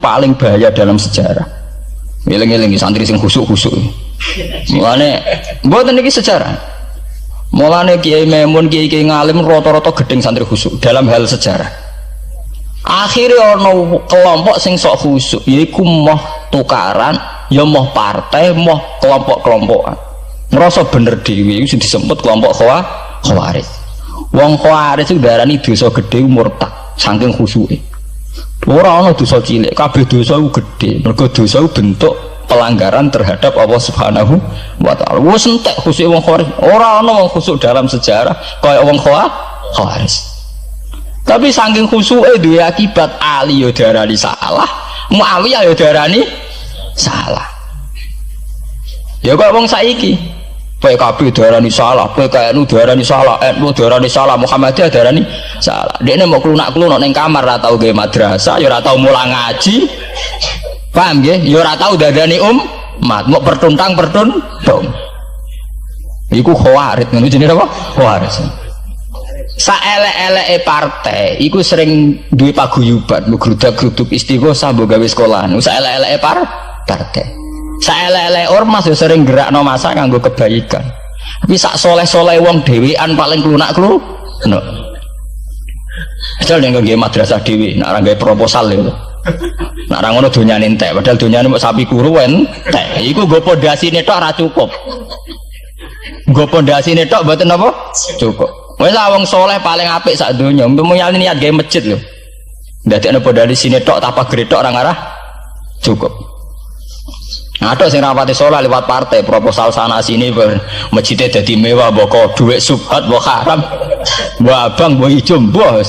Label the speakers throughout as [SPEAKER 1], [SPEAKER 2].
[SPEAKER 1] paling bahaya dalam sejarah. Eling-eling santri sing khusuk-khusuk. Mulane mboten niki sejarah. Mulane Kiai Memun, Kiai ngalim rata-rata gedeng santri khusuk dalam hal sejarah. Akhirnya ono kelompok sing sok khusuk, yaiku moh tukaran, ya moh partai, moh kelompok-kelompokan. Ngerasa bener dhewe iku disebut kelompok Khawarij. Wong Khawarij itu darani dosa gedhe murtad saking khusuke. Ora ana dosa cilik, kabeh dosa ku gedhe. Mergo dosa ku bentuk pelanggaran terhadap Allah Subhanahu wa taala. Wis entek khusuk wong Khawarij. Ora ana wong khusuk dalam sejarah kaya wong Khawarij. Tapi saking khusuke duwe akibat Ali yo darani salah, Muawiyah yo darani salah. Ya kok wong saiki PKB darani salah, PKNU darani salah, NU darani salah, Muhammadiyah darani salah. Dekne mau klunak-klunuk ning kamar ora tau gawe madrasah, ya ora tau mulang ngaji. Paham nggih? Ya ora tau dadani umat, mau pertuntang-pertuntung. Iku Khawarij, ngono jenenge apa? Khawarij. Saelek-eleke partai iku sering duwe paguyuban, ngrudak-gruduk istighosah mbok gawe sekolahan. Saelek-eleke partai. Saelek-eleke ormas yo sering gerakno masa nganggo kebaikan. Tapi sak soleh-soleh wong dhewean paling klunak-klunuk. Padahal nek nggawe madrasah dhewe, nek ora gawe proposal lho. Nek ora ngono donyane entek, padahal donyane mok sapi kuru entek. Iku nggo pondasine tok ora cukup. Nggo pondasine tok mboten apa? Cukup. Wes wong soleh paling apik sak donya, mumpuni niat gawe masjid lho. Ndadekno pondasine tok apa gretok ora ngarah cukup. Ada sing rapati soleh lewat partai proposal sana sini masjidnya jadi mewah mbok duit subhat mbok haram mbok abang mbok ijo mbok.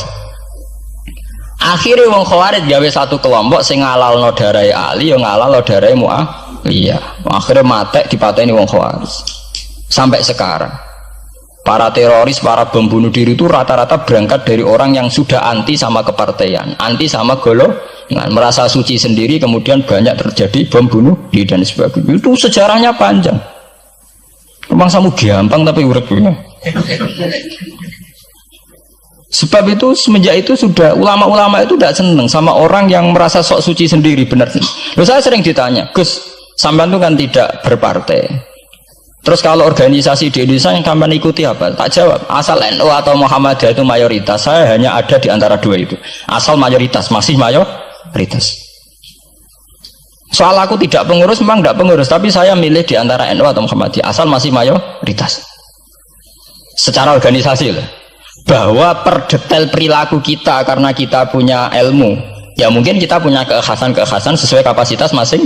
[SPEAKER 1] Akhirnya wong Khawarij gawe satu kelompok sing ngalalno darahe Ali yo ngalalno darahe Muawiyah. Akhirnya matek dipateni wong Khawarij. Sampai sekarang para teroris, para bom bunuh diri itu rata-rata berangkat dari orang yang sudah anti sama kepartaian, anti sama golongan, merasa suci sendiri, kemudian banyak terjadi bom bunuh diri dan sebagainya. Itu sejarahnya panjang. Memang samu gampang tapi urip ya. Sebab itu semenjak itu sudah ulama-ulama itu tidak senang sama orang yang merasa sok suci sendiri, benar. Loh, saya sering ditanya, Gus, sampean itu kan tidak berpartai. Terus kalau organisasi di Indonesia yang kamu ikuti apa? Tak jawab. Asal NU atau Muhammadiyah itu mayoritas. Saya hanya ada di antara dua itu. Asal mayoritas, masih mayoritas. Soal aku tidak pengurus, memang tidak pengurus. Tapi saya milih di antara NU atau Muhammadiyah. Asal masih mayoritas. Secara organisasi lah. Bahwa per detail perilaku kita karena kita punya ilmu. Ya mungkin kita punya keekhasan sesuai kapasitas masing.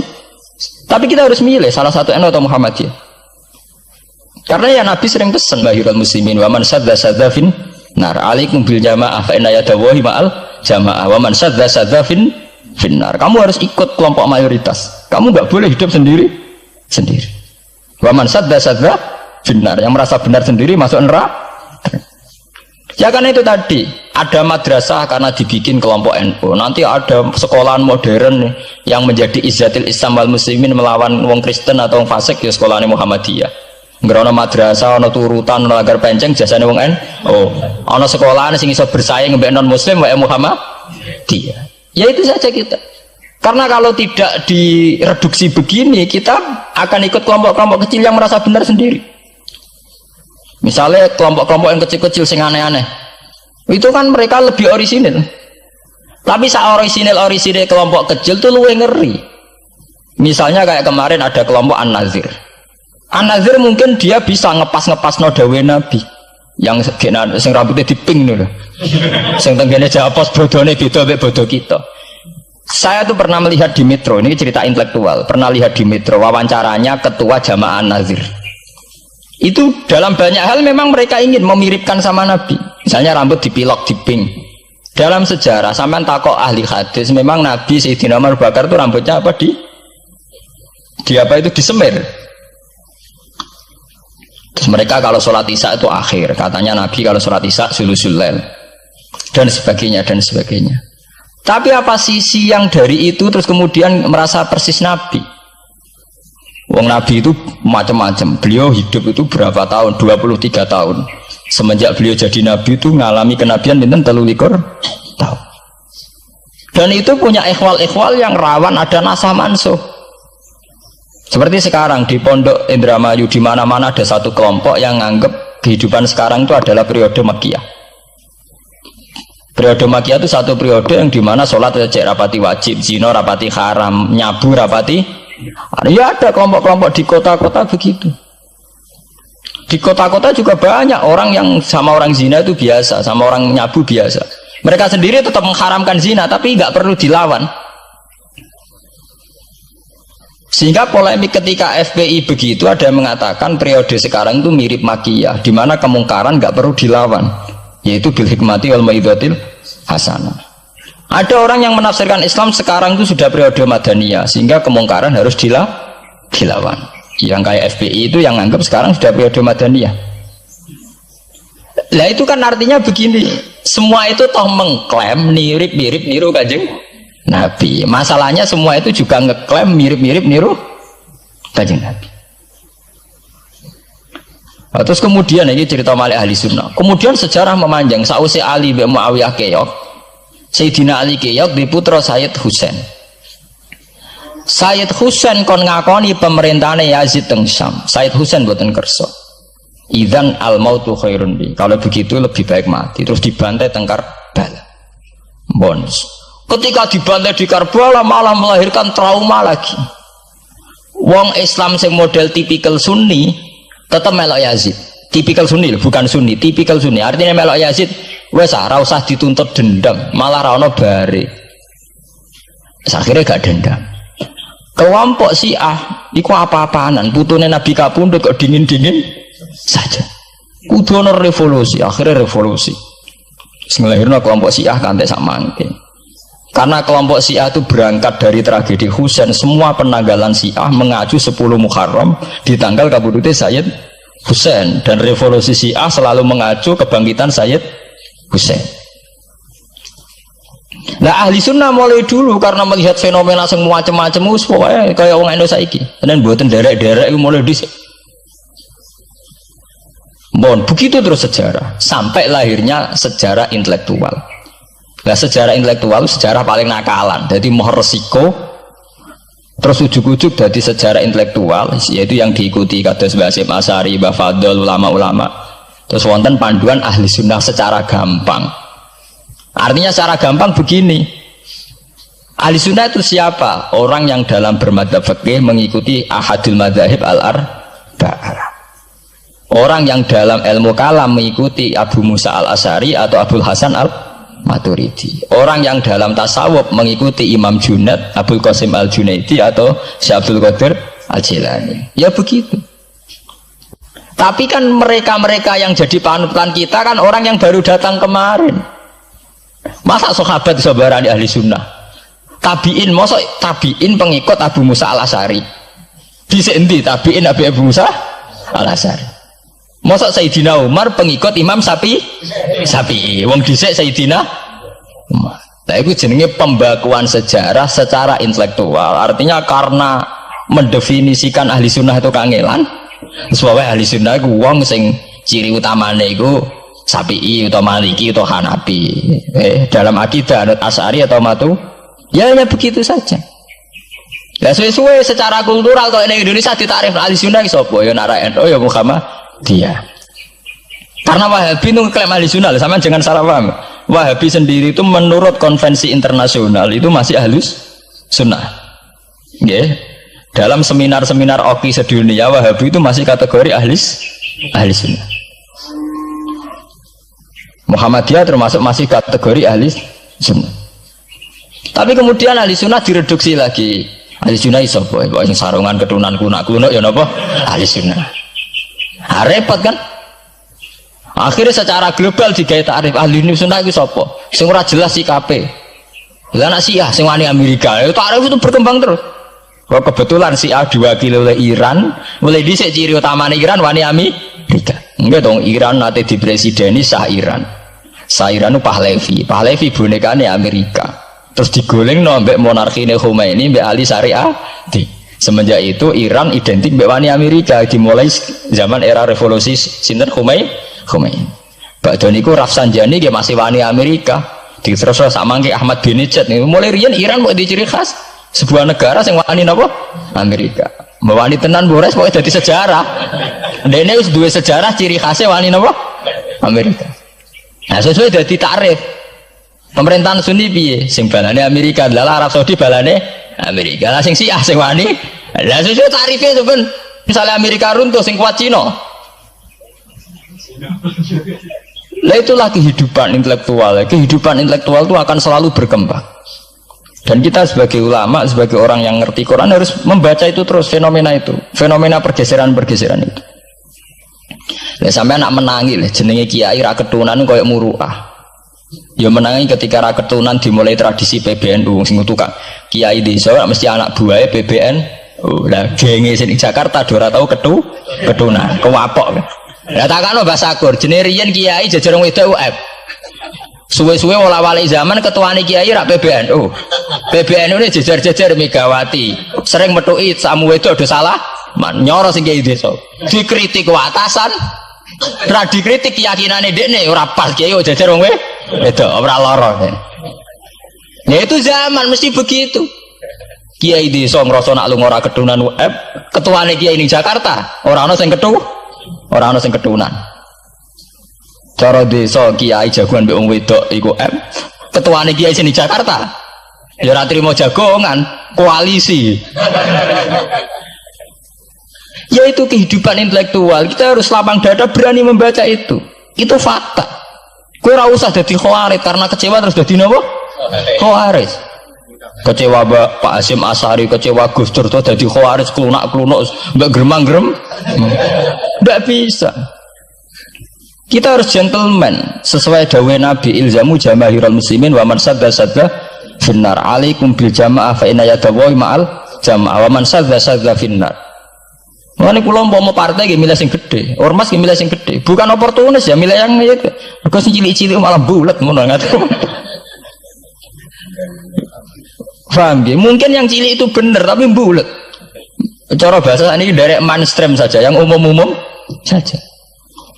[SPEAKER 1] Tapi kita harus milih salah satu NU atau Muhammadiyah. Karena ya Nabi sering pesan bahirul muslimin wa man sadza fin nar alaikum bil jamaah fa inna yadawahi ma'al jamaah wa man sadza fin nar. Kamu harus ikut kelompok mayoritas. Kamu enggak boleh hidup sendiri. Wa man sadza fin nar, yang merasa benar sendiri masuk neraka. Ya karena itu tadi ada madrasah karena dibikin kelompok NU. Nanti ada sekolahan modern yang menjadi izzatil Islam wal muslimin melawan wong Kristen atau wong fasik, ya sekolahan Muhammadiyah. Ngerono madrasah, ono turutan, ono lagar penceng, jasane wong NU. Ono sekolahan sing iso bersaing mbek non muslim wae Muhammadiyah. Ya itu saja kita. Karena kalau tidak direduksi begini, kita akan ikut kelompok-kelompok kecil yang merasa benar sendiri. Misalnya kelompok-kelompok yang kecil-kecil sing aneh-aneh. Itu kan mereka lebih orisinil. Tapi saat orisinil kelompok kecil tuh luwih ngeri. Misalnya kayak kemarin ada kelompok An-Nazir. An-Nazir mungkin dia bisa ngepas no dawe Nabi yang sing rambutnya diping nih, sing tenggene japos bodone beda mek bodo kita. Saya tuh pernah melihat di Metro, ini cerita intelektual, pernah lihat di Metro wawancaranya ketua Jamaah An-Nazir. Itu dalam banyak hal memang mereka ingin memiripkan sama Nabi. Misalnya rambut dipilok diping. Dalam sejarah sampean takok ahli hadis, memang Nabi Sayyidina Abu Bakar tuh rambutnya apa di apa itu disemir. Terus mereka kalau sholat isya itu akhir, katanya Nabi kalau sholat isya sulusul lail dan sebagainya. Tapi apa sisi yang dari itu terus kemudian merasa persis Nabi? Wong Nabi itu macam-macam. Beliau hidup itu berapa tahun? 23 tahun. Semenjak beliau jadi Nabi itu ngalami kenabian pinten 23 tahun. Dan itu punya ikhwal-ikhwal yang rawan ada nasah mansuh. Seperti sekarang di Pondok Indramayu, di mana-mana ada satu kelompok yang nganggep kehidupan sekarang itu adalah periode Makkiyah. Periode Makkiyah itu satu periode yang dimana sholat cek rapati wajib, zina rapati haram, nyabu rapati. Ya ada kelompok-kelompok di kota-kota begitu. Di kota-kota juga banyak orang yang sama orang zina itu biasa, sama orang nyabu biasa. Mereka sendiri tetap mengharamkan zina, tapi nggak perlu dilawan. Sehingga polemik ketika FPI begitu, ada yang mengatakan periode sekarang itu mirip Makkiyah, di mana kemungkaran nggak perlu dilawan, yaitu bil hikmati wal mau'izatil hasanah. Ada orang yang menafsirkan Islam sekarang itu sudah periode Madaniyah, sehingga kemungkaran harus dilawan. Yang kayak FPI itu yang anggap sekarang sudah periode Madaniyah. Lah itu kan artinya begini, semua itu toh mengklaim mirip-mirip niru Kanjeng Nabi. Masalahnya semua itu juga ngeklaim mirip-mirip niru Kanjeng Nabi. Nah, terus kemudian ini cerita Malik ahli sunnah. Kemudian sejarah memanjang. Sausi Ali bin Muawiyah keok, Sayyidina Ali keok di putra Sayyid Husain. Sayyid Husain kon ngakoni pemerintahane Yazid teng Syam. Sayyid Husain boten kersa. Idzan al mautu khairun bi. Kalau begitu lebih baik mati. Terus dibantai teng Karbala. Bonus. Ketika dibantai di Karbala malah melahirkan trauma lagi. Wong Islam sing model tipikal Sunni tetap melok Yazid. Tipikal Sunni bukan Sunni, tipikal Sunni. Artinya melok Yazid wes ora usah dituntut dendam, malah ra ono bare. Akhirnya gak dendam. Kelompok Syiah iku apa-apaanan, putune Nabi kapundhut kok dingin-dingin saja. Kudu ono revolusi, akhirnya revolusi. Ngelahirno kelompok Syiah kanthi sak mangke. Karena kelompok Syiah itu berangkat dari tragedi Husain, semua penanggalan Syiah mengacu 10 Muharram di tanggal kabudute Sayyid Husain, dan revolusi Syiah selalu mengacu kebangkitan Sayyid Husain. Nah ahli sunnah mulai dulu karena melihat fenomena semua macam-macam pokoknya kayak orang Indonesia saiki. Dan buatan derek-derek itu mulai dhisik. Begitu terus sejarah sampai lahirnya sejarah intelektual. Nah sejarah intelektual sejarah paling nakalan, jadi mau resiko terus ujuk-ujuk dari sejarah intelektual, yaitu yang diikuti kados Mbah Hasyim Asy'ari, Mbah Fadl, ulama-ulama. Terus wonten panduan ahli sunnah secara gampang. Artinya secara gampang begini, ahli sunnah itu siapa? Orang yang dalam bermadzhab fikih mengikuti ahadul madzahib al-arba'ah. Orang yang dalam ilmu kalam mengikuti Abu Musa al-Asy'ari atau Abul Hasan al-Maturidi. Orang yang dalam tasawuf mengikuti Imam Junaid, Abul Qasim al-Junaidi atau Syekh Abdul Qadir al-Jilani. Ya begitu. Tapi kan mereka-mereka yang jadi panutan kita kan orang yang baru datang kemarin. Masa sahabat sabarani ahli sunnah? Tabiin, masa tabiin pengikut Abu Musa al-Asy'ari? Di endi tabiin Abu Musa al-Asy'ari? Masa Sayyidina Umar pengikut Imam Syafi'i? Wong dhisik Sayyidina Umar. Nah itu jenenge pembakuan sejarah secara intelektual. Artinya karena mendefinisikan ahli sunnah itu kangelan. Sebabnya ahli sunnah itu wong sing ciri utamane itu Syafi'i atau Maliki atau Hanafi. Dalam akidah anut Asy'ari atau Matu, ya hanya begitu saja. Ya sesuai secara kultural kalau di Indonesia ditarif ahli sunnah sapa? Ya Narayan, oh ya Muhammad dia. Karena Wahabi itu klaim ahli sunnah, sama jangan salah paham. Wahabi sendiri itu menurut konvensi internasional itu masih ahlus sunnah. Yeah. Dalam seminar-seminar OKI sedunia Wahabi itu masih kategori ahli sunnah. Muhammadiyah termasuk masih kategori ahli sunnah. Tapi kemudian ahli sunnah direduksi lagi. Ahli sunnah iso boy, yang sarungan ketunan kunak-kunak ya napa? Ahli sunnah. Repot kan? Akhirnya secara global digawe takrif ahli sunnah itu sapa? Sing ora jelas sikape. Lah anak Syiah sing wani Amerika, itu takrif itu berkembang terus. Kok kebetulan Syiah diwakili oleh Iran, mulai dhisik ciri utamane Iran wani Amerika. Enggak dong, Iran nate dipresideni Shah Iran. Shah Iran itu Pahlavi. Pahlavi bonekane Amerika. Terus digolengno mbek monarkine Khomeini mbek Ali Syariati. Semenjak itu Iran identik mbek wani Amerika, dimulai zaman era revolusi sinten Khomeini. Badhe niku Rafsanjani nggih masih wani Amerika. Terus sama kayak Ahmad bin Ijad nih. Mulai riyen Iran mau di ciri khas sebuah negara yang wani napa? Amerika. Wani tenan Bores pokoknya jadi sejarah. Dene wis duwe sejarah ciri khasnya wani napa? Amerika. Nah sesuai dari takrif. Pemerintahan Sunni piye? Sing balane Amerika, adalah Arab Saudi balane Amerika. Lah sing Syiah sing wani. Lah sesuai tarifnya tuh ben. Misalnya Amerika runtuh sing kuat Cina. Lah itulah kehidupan intelektual. Kehidupan intelektual itu akan selalu berkembang. Dan kita sebagai ulama, sebagai orang yang ngerti Quran harus membaca itu terus, fenomena itu, fenomena pergeseran-pergeseran itu. Lah sampai anak menangi lah, jenenge kiai ra ketunan koyo muruah. Ya menangi ketika ra ketunan dimulai tradisi PBNU sing tukang kiai desa mesti anak buahe PBN. Oh, lah genge sing Jakarta ora tau ketunan, kewapok. Lah takano Mbah Sakur, jenenge riyen kiai jajar wedok UF. Suwe-suwe wala-wali zaman ketuane kiai rak PBNU. PBNU ini jajar-jajar Megawati. Sering metuki samu wedok ada salah, nyoro sing kiai desa. Dikritik atasan, ra dikritik keyakinane dekne ora pas kiai jajar wong wedok ora lara. Ya itu zaman mesti begitu. Kiai desa ngrasa nak lunga ora ketunan UF, ketuane kiai ning Jakarta ora ana sing ora ana sing ketunan. Cara desa kiai jagoan mbek wong wedok iku ketuane kiai sing di Jakarta ya ora trimo jagongan koalisi. Ya itu kehidupan intelektual. Kita harus lapang dada berani membaca itu. Itu fakta. Kowe ora usah dadi khawarij karena kecewa terus dadi napa? Khawarij. Kecewa Pak Hasyim Asy'ari, kecewa Gus Dur to dadi khawarij klunak-klunuk mbek gremang-grem. Ndak bisa. Kita harus gentleman sesuai dawuh Nabi ilzamu jamaahirul muslimin wa man sadda finnar alaikum bil jamaah fa inna yadawu ma'al jamaah wa man sadda finnar. Mane kula umpama partai nggih milih sing gedhe, ormas nggih milih sing gedhe, bukan oportunis ya milih yang itu. Mergo sing cilik-cilik malah bulet ngono ngaten. Paham nggih? Mungkin yang cilik itu bener tapi bulet. Cara bahasa ini dari mainstream saja, yang umum-umum saja.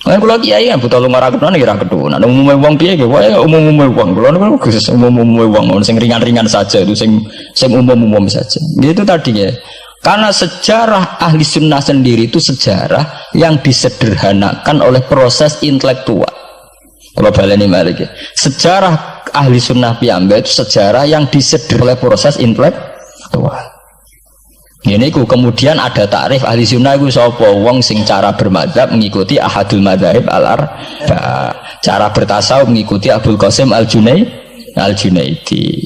[SPEAKER 1] Kan kula kiai kan buta lumara ketunan ya ra ketunan. Umume wong piye nggih wae umum-umume wong. Kula niku khusus umum-umume wong sing ringan-ringan saja itu sing umum-umum saja. Gitu tadinya. Karena sejarah ahli sunnah sendiri itu sejarah yang disederhanakan oleh proses intelektual. Apa baleni malih. Sejarah ahli sunnah piyambak itu sejarah yang disederhanakan oleh proses intelektual. Ini kemudian ada takrif ahli sunnah itu sapa wong sing cara bermadzhab mengikuti ahadul madzhab al-arba, cara bertasawuf mengikuti Abdul Qasim al-Junaidi,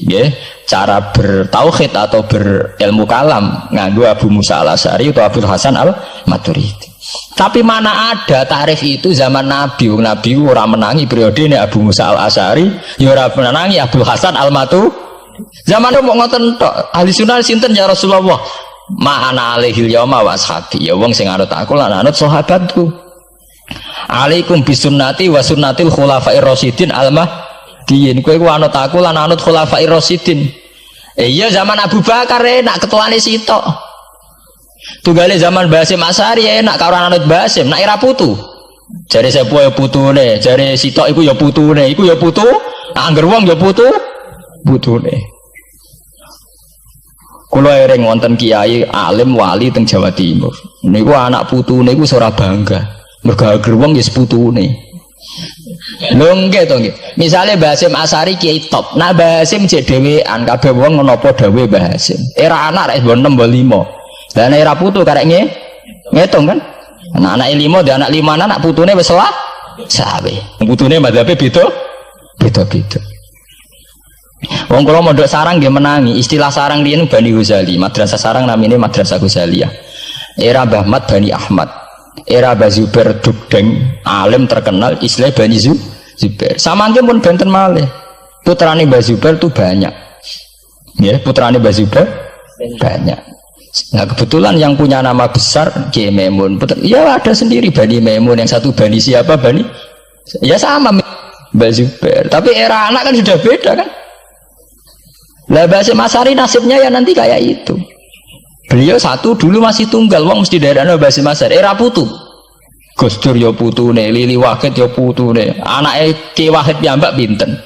[SPEAKER 1] nggih. Cara bertauhid atau berilmu kalam nganggo Abu Musa al-Asy'ari atau Abdul Hasan al-Maturidi. Tapi mana ada takrif itu zaman Nabi? Nabi ora menangi periode ini Abu Musa al-Asy'ari, ya ora menangi Abdul Hasan al-Maturidi. Zaman mau ngoten tok. Ahli sunnah sinten ya Rasulullah? Ma'ana alaihil yauma wa ashabi. Ya wong sing anut aku lan anut sahabatku. Alaikum bisunnati wa sunnatil khulafair rasyidin al-mahdiyyin. Kowe ku anut aku lan anut khulafair rasyidin. Iya zaman Abu Bakar enak ketuane sitok. Tunggale zaman Basim Asy'ari enak karo anut Basim, nak era putu. Jare sepuh ya putune, jare sitok iku ya putune, iku ya putu. Angger wong ya putune. Kula ereng wonten kiai alim wali teng Jawa Timur. Niku anak putune iku ora bangga. Mergo ager wong wis putune. Lho nggih to nggih. Misale Basim Asy'ari kiai top. Nak Basim jek dhewean kabeh wong menapa dawuh Basim. Era anak rek 6 5. Lah nek era putu karek ngitung kan. Anak 5 dan anak 5 anak putune wis sawe. Putune madhabe beda. Wong kula mondok sarang nggih menangi. Istilah sarang riyen Bani Ghazali, madrasah sarang namine Madrasah Ghazaliyah. Era Mbah Ahmad Bani Ahmad. Era Mbah Zubair Dugdeng, alim terkenal istilah Bani Zubair. Samangke pun benten malih. Putrane Mbah Zubair itu banyak. Ya, putrane Mbah Zubair banyak. Nah, kebetulan yang punya nama besar Kiai Maimun. Ya ada sendiri Bani Maimun, yang satu Bani siapa? Bani. Ya sama Mbah Zubair. Tapi era anak kan sudah beda kan? Lah Basim Asy'ari nasibnya ya nanti kayak itu. Beliau satu dulu masih tunggal, wong mesti daerahnya Basim Asy'ari. Era putu. Gus Dur ya putune, Lili Wahid ya putune. Anake Ki Wahid piyambak pinten?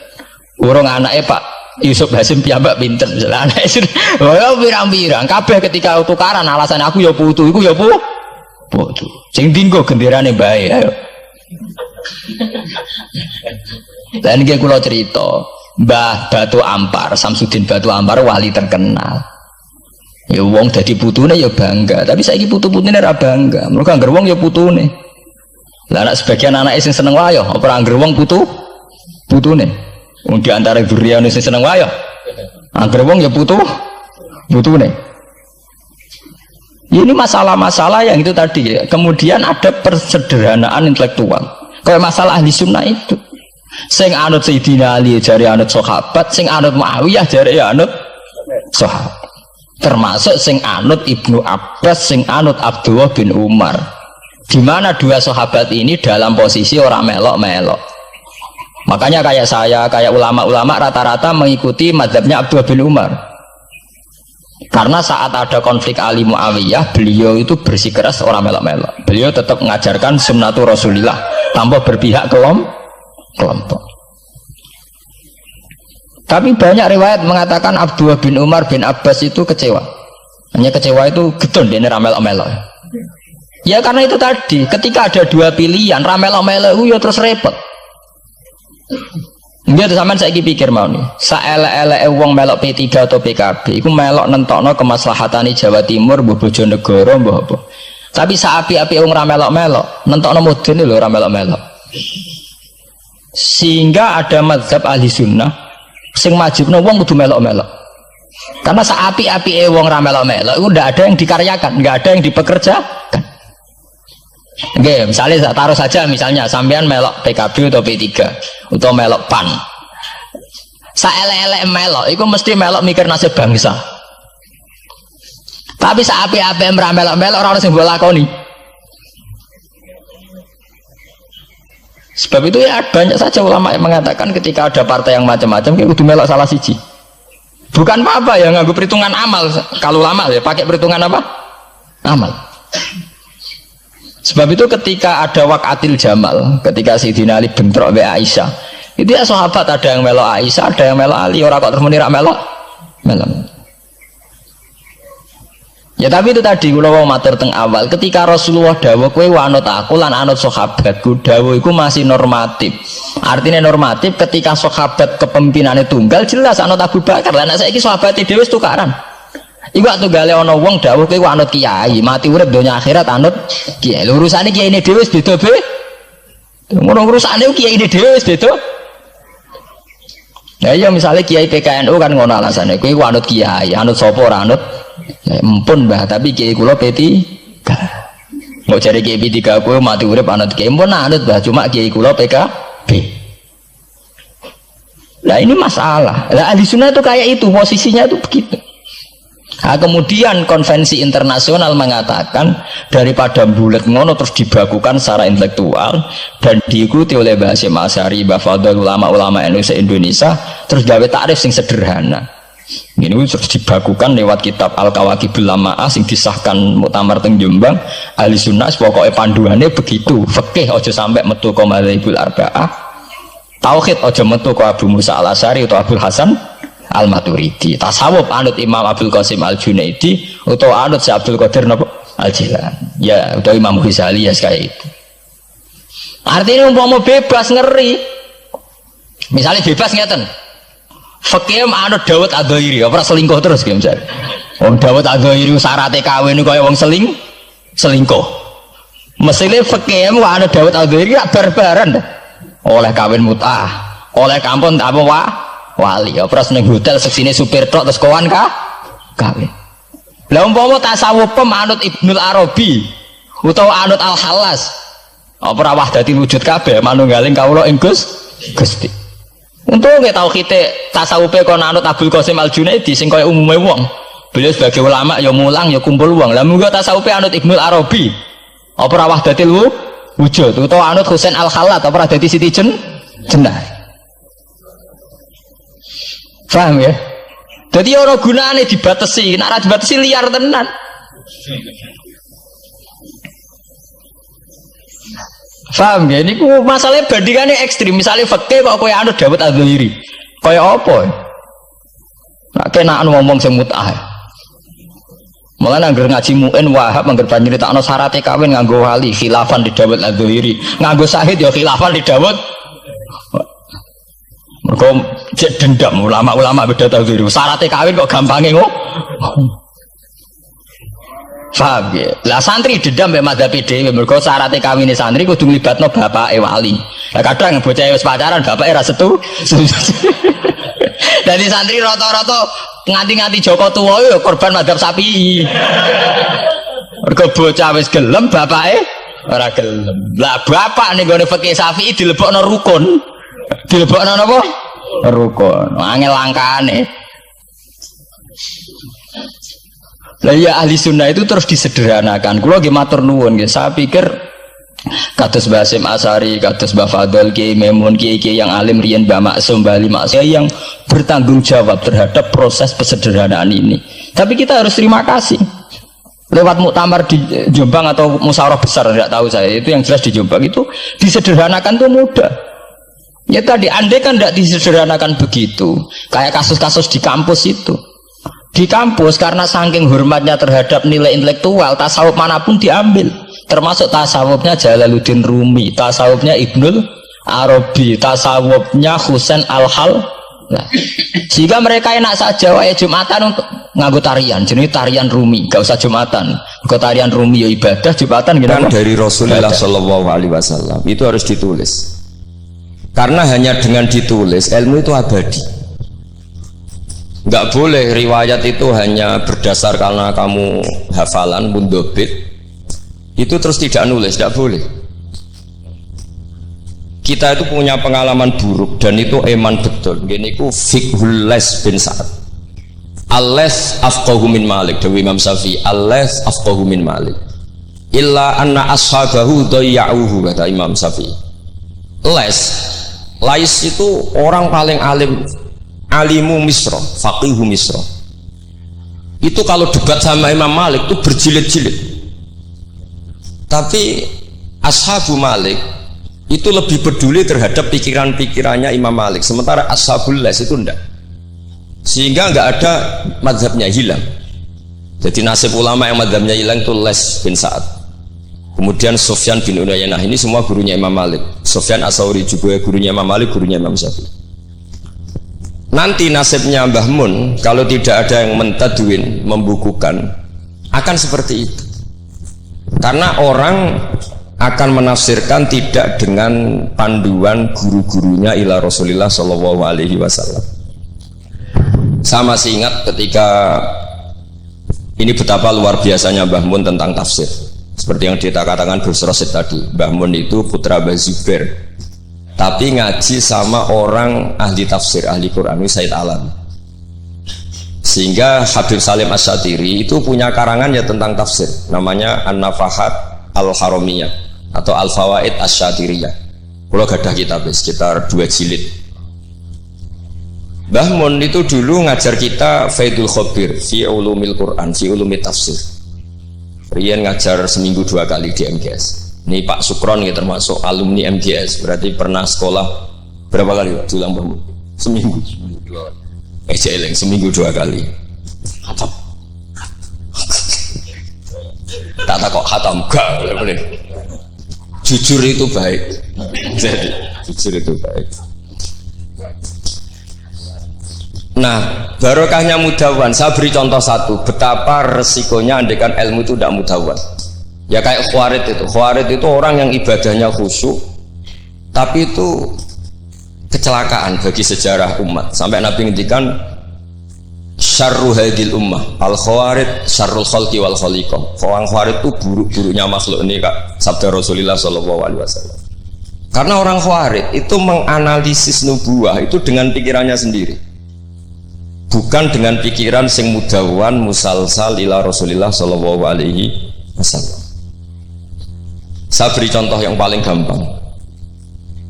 [SPEAKER 1] Urung anake Pak Yusuf Hasim piyambak pinter misalnya anake sudah pirang-pirang kabeh ketika tukaran alasan aku ya putu iku ya putu sing dinggo genderane bae ayo. Dan iki kula cerita Mbah Batu Ampar Samsudin Batu Ampar wali terkenal ya wong dadi putune ya bangga tapi saiki putu-putune ora bangga mergo angger wong ya putune lah anak sebagian anake sing seneng wayo apa angger wong putune di antara duriane sing seneng wayo angger wong ya putune ini masalah-masalah yang itu tadi ya. Kemudian ada persederhanaan intelektual kayak masalah ahli sunnah itu sing anut Sayyidina Ali jari anut sahabat sing anut Muawiyah jari anut sahabat termasuk sing anut Ibnu Abbas sing anut Abdullah bin Umar di mana dua sahabat ini dalam posisi orang melok-melok makanya kayak saya kayak ulama-ulama rata-rata mengikuti mazhabnya Abdullah bin Umar karena saat ada konflik Ali Muawiyah beliau itu bersikeras orang melok-melok beliau tetap mengajarkan sunnatul Rasulillah tanpa berpihak kelompok. Tapi banyak riwayat mengatakan Abdullah bin Umar bin Abbas itu kecewa. Hanya kecewa itu getun dia ramel-melok. Ya karena itu tadi, ketika ada dua pilihan ramel-melok ya terus repot. Dia tuh sampean saiki pikir mau nih, saelek-eleke wong melok P3 atau PKB, iku melok nentokno kemaslahatane Jawa Timur, mbah Bojonegoro, mbah apa. Tapi saapi-api wong ra melok-melok, nentokno mudun lho ra melok-melok. Sehingga ada mazhab ahli sunnah sing majibno wong kudu melok-melok karena saapi-api wong ra melok-melok itu ndak ada yang dikaryakan nggak ada yang dipekerjakan. Oke, misalnya taruh saja misalnya sampean melok PKB atau P3 atau melok PAN saelek-elek melok itu mesti melok mikir nasib bangsa tapi saapi-api ra melok-melok ora ono sing mbok lakoni. Sebab itu ya banyak saja ulama yang mengatakan ketika ada partai yang macam-macam kayak kudu melok salah siji. Bukan apa-apa ya nganggo perhitungan amal kalau ulama ya pakai perhitungan apa? Amal. Sebab itu ketika ada waqatil Jamal, ketika Sayyidina Ali bentrok be Aisyah, itu ya sahabat ada yang melok Aisyah, ada yang melok Ali, ora kok terus muni ra melok. Ya tapi itu tadi kula wau matur teng awal ketika Rasulullah dawuh kowe anut aku lan anut sahabatku dawuh iku masih normatif. Artinya normatif ketika sahabat kepemimpinannya tunggal jelas anut Abu Bakar. Lah nek saiki sahabate dhewe wis tukaran. Iku tunggale ana wong dawuh kowe anut kiai, mati urip donya akhirat anut kiai. Lho urusane kiyaine dhewe wis beda be. Ngono urusane kiyaine dhewe wis beda. Ya iya misalnya kiai PKNU kan ngono alasane kowe anut kiai, anut sapa ora anut ya, empun mbah tapi kiai kula P3 mau cari kiai P3 aku mati urip anut kiai empun anut mbah cuma kiai kula PKB. Nah ini masalah lah ahli sunnah itu kayak itu posisinya itu begitu. Nah, kemudian konvensi internasional mengatakan daripada bulat ngono terus dibakukan secara intelektual dan diikuti oleh Mbah Hasyim Asy'ari, Mbah Fadl, ulama-ulama Indonesia terus gawe takrif sing sederhana. Ini terus dibakukan lewat kitab Al-Kawakibul Lama'ah sing disahkan Muktamar teng Jombang. Ahli sunnah pokoknya panduannya begitu. Fikih aja sampai metu ka madzhabul arba'ah. Tauhid aja metu ka Abu Musa Al-Asy'ari atau Abdul Hasan Al-Maturidi. Tasawuf anut Imam Abdul Qasim Al-Junaidi atau anut si Abdul Qadir Al-Jilani. Ya, atau Imam Ghazali ya kayak itu. Artinya umpama bebas ngeri. Misalnya bebas ngeten. Fakih anut Dawud Ad-Dhairi, ora selingkuh terus gitu misalnya. Wong Dawud Ad-Dhairi syaratnya kawin kaya wong selingkuh. Mesine fakih anut Dawud Ad-Dhairi gak barbaran dah. Oleh kawin mut'ah, oleh kampung apa wali. Ora seneng hotel seksine supir tok terus kawan kawin. Lah umpama tasawuf anut Ibnul Arabi utawa anut Al-Hallas. Apa wahdatil wujud kabeh manunggaling kawula ing Gusti. Untuk nggak tahu kita tasawufe kon anut Abdul Qasim Al-Junaidi sing kaya umume wong. Beliau sebagai ulama ya mulang ya kumpul wong. Lah munggo tasawufe anut Ibnul Arabi. Apa ora wahdatil wujud utawa anut Husain Al-Khallat apa ora dadi Siti Jenar. Paham ya? Jadi orang gunane dibatasi, nek ora dibatasi liar tenan. Paham ya? Ini masalahnya bandingannya ekstrim. Misalnya fakih kok kowe anut Dawud Ad-Dhairi, Kaya apa? Nak kenaan ngomong sing mut'ah. Malah nangger ngaji muin Wahab angger nyritakno syaraté kawin nganggo wali khilafan di Dawud Adz-Dzahiri, nganggo syahid ya khilafan di Dawud. Mergo cek dendam ulama-ulama beda Dzahiri. Syaraté kawin kok gampange ngono. Paham ya? Lah santri dendam mbek madzhab dhewe mergo syaraté kawine santri kudu nglibatno bapake wali. Lah kadang bocah wis pacaran bapake ra setu. Dadi santri rata-rata nganti-nganti Joko tuwa ya korban madzhab Syafi'i. Mergo bocah wis gelem bapake ora gelem. Lah bapak ning gone fikih Syafi'i dilebokno rukun. Dilebokno napa? Rukun. Angel langkane. Lah ya ahli sunnah itu terus disederhanakan. Kula nggih matur nuwun nggih. Saya pikir kados Basim Asari, kados Mbah Fadl, Kiai Memun, kiai-kiai yang alim riyen Mbah Maksum, Bali Maksum yang bertanggung jawab terhadap proses kesederhanaan ini. Tapi kita harus terima kasih. Lewat muktamar di Jombang atau musyawarah besar tidak tahu saya, itu yang jelas di Jombang itu disederhanakan tuh mudah. Ya tadi andai kan tidak disederhanakan begitu, kayak kasus-kasus di kampus itu. Di kampus karena saking hormatnya terhadap nilai intelektual, tasawuf manapun diambil. Termasuk tasawufnya Jalaluddin Rumi, tasawufnya Ibnul Arabi, tasawufnya Husain Al-Hal. Nah, sehingga mereka enak saja wae Jumatan untuk nganggo tarian, jenis tarian Rumi, gak usah Jumatan. Ke tarian Rumi ya ibadah, Jumatan gitu.
[SPEAKER 2] Kan dari Rasulullah Shallallahu Alaihi Wasallam itu harus ditulis. Karena hanya dengan ditulis ilmu itu abadi. Nggak boleh riwayat itu hanya berdasar karena kamu hafalan mundobit itu terus tidak nulis, tidak boleh. Kita itu punya pengalaman buruk dan itu eman betul. Gini ku fiqhul Les bin Sa'ad. Al-Les afqahu min Malik, Dewi Imam Syafi'i. Al-Les afqahu min Malik. Illa anna ashabahu dayya'uhu, kata Imam Syafi'i. Lais itu orang paling alim, alimu Misra, faqihu Misra. Itu kalau debat sama Imam Malik itu berjilid-jilid. Tapi ashabu Malik itu lebih peduli terhadap pikiran-pikirannya Imam Malik, sementara ashabul Les itu enggak. Sehingga enggak ada mazhabnya hilang. Jadi nasib ulama yang mazhabnya hilang itu Les bin Sa'ad. Kemudian Sufyan bin Uyainah, ini semua gurunya Imam Malik. Sufyan As-Tsauri juga gurunya Imam Malik, gurunya Imam Syafi'i. Nanti nasibnya Mbah Mun kalau tidak ada yang mentadwin, membukukan, akan seperti itu. Karena orang akan menafsirkan tidak dengan panduan guru-gurunya ila Rasulullah Shallallahu Alaihi Wasallam. Saya masih ingat ketika ini betapa luar biasanya Mbah Mun tentang tafsir. Seperti yang kita katakan Gus Rosid tadi, Mbah Mun itu putra Mbah Zubair, tapi ngaji sama orang ahli tafsir, ahli Quran, Said Alam. Sehingga Habib Salim Asy-Syatiri itu punya karangan ya tentang tafsir, namanya An-Nafahat Al-Haramiyah atau Al-Fawaid Asy-Syatiriyah. Kalau gadah kitab sekitar 2 jilid. Mbah Mun itu dulu ngajar kita Faidul Khobir fi ulumil Quran, fi ulumit tafsir. Rian ngajar seminggu 2 kali di MGS. Ini Pak Sukron ya termasuk alumni MGS, berarti pernah sekolah berapa kali Pak? Ulang Mbah Mun? Seminggu 2 kali. Jeleng seminggu 2 kali. Khatam. Tak kok khatam gak boleh. Jujur itu baik. Jadi jujur itu baik. Nah, barokahnya mudawan. Saya beri contoh satu, betapa resikonya andekan ilmu itu tidak mudawan. Ya kayak Khawarid itu. Khawarid itu orang yang ibadahnya khusyuk, tapi itu kecelakaan bagi sejarah umat. Sampai Nabi ngendikan syarru hadil ummah al khawarid syarrul khalqi wal khaliqah. Orang Khawarid itu buruk-buruknya makhluk. Ini Kak sabda Rasulullah Shallallahu Alaihi Wasallam. Karena orang Khawarid itu menganalisis nubuah itu dengan pikirannya sendiri, bukan dengan pikiran sing mudawan musalsal ila Rasulullah Shallallahu Alaihi Wasallam. Saya beri contoh yang paling gampang.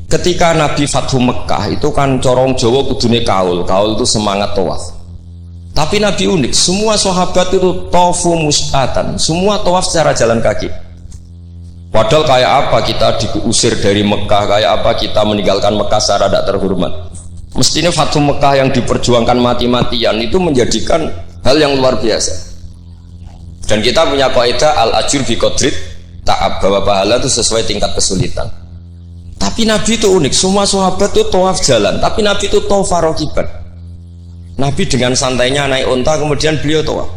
[SPEAKER 2] Ketika Nabi Fathu Mekah itu kan corong Jawa kudune kaul itu semangat tawaf. Tapi Nabi unik, semua sahabat itu tawafu mus'atan, semua tawaf secara jalan kaki. Padahal kayak apa kita diusir dari Mekah, kayak apa kita meninggalkan Mekah secara tidak terhormat. Mestinya Fathu Mekah yang diperjuangkan mati-matian itu menjadikan hal yang luar biasa. Dan kita punya kaidah al-ajur bi qadrit ta'ab, bahwa pahala itu sesuai tingkat kesulitan. Tapi Nabi itu unik, semua sahabat itu tawaf jalan, tapi Nabi itu tawaf rakiban. Nabi dengan santainya naik unta, kemudian beliau tawaf.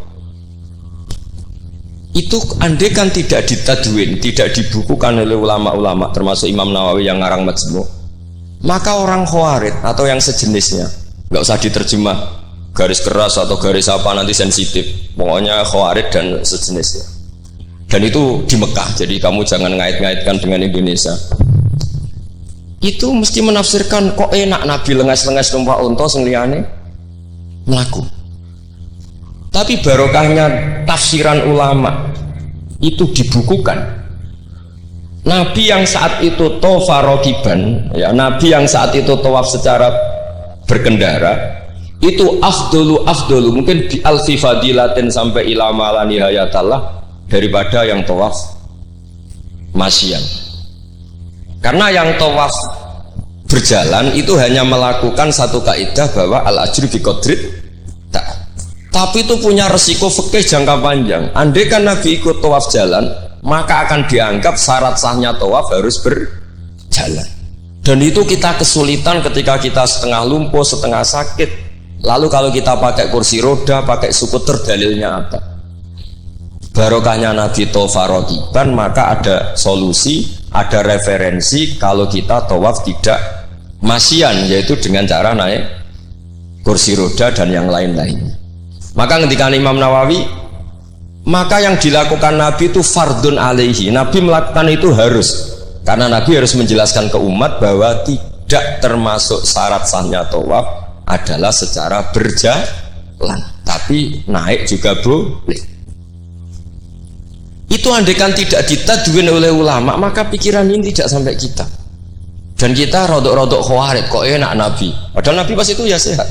[SPEAKER 2] Itu andai kan tidak ditadwin, tidak dibukukan oleh ulama-ulama, termasuk Imam Nawawi yang ngarang Majmu', maka orang Khawarij atau yang sejenisnya, nggak usah diterjemah garis keras atau garis apa nanti sensitif, pokoknya Khawarij dan sejenisnya. Dan itu di Mekah, jadi kamu jangan ngait-ngaitkan dengan Indonesia. Itu mesti menafsirkan kok enak Nabi lengas-lengas numpak unta sing liyane mlaku. Tapi barokahnya tafsiran ulama itu dibukukan. Nabi yang saat itu tawaf rakiban, ya, Nabi yang saat itu tawaf secara berkendara, itu afdolu mungkin bi alfi fadilatin sampai ila mala nihayatallah daripada yang tawaf masyian. Karena yang tawaf berjalan itu hanya melakukan satu kaidah bahwa al-ajru bi qadrit ta'ab. Tapi itu punya resiko fikih jangka panjang. Andai kan Nabi ikut tawaf jalan, maka akan dianggap syarat sahnya tawaf harus berjalan. Dan itu kita kesulitan ketika kita setengah lumpuh, setengah sakit. Lalu kalau kita pakai kursi roda, pakai skuter, dalilnya apa? Barokahnya Nabi tawaf rakiban, maka ada solusi, ada referensi kalau kita tawaf tidak masyian, yaitu dengan cara naik kursi roda dan yang lain-lainnya. Maka ketika Imam Nawawi, maka yang dilakukan Nabi itu fardun alaihi, Nabi melakukan itu harus, karena Nabi harus menjelaskan ke umat bahwa tidak termasuk syarat sahnya tawaf adalah secara berjalan, tapi naik juga boleh. Itu andaikan tidak ditadwin oleh ulama, maka pikiran ini tidak sampai kita. Dan kita rodok-rodok Khawarij, kok enak Nabi, padahal Nabi pas itu ya sehat.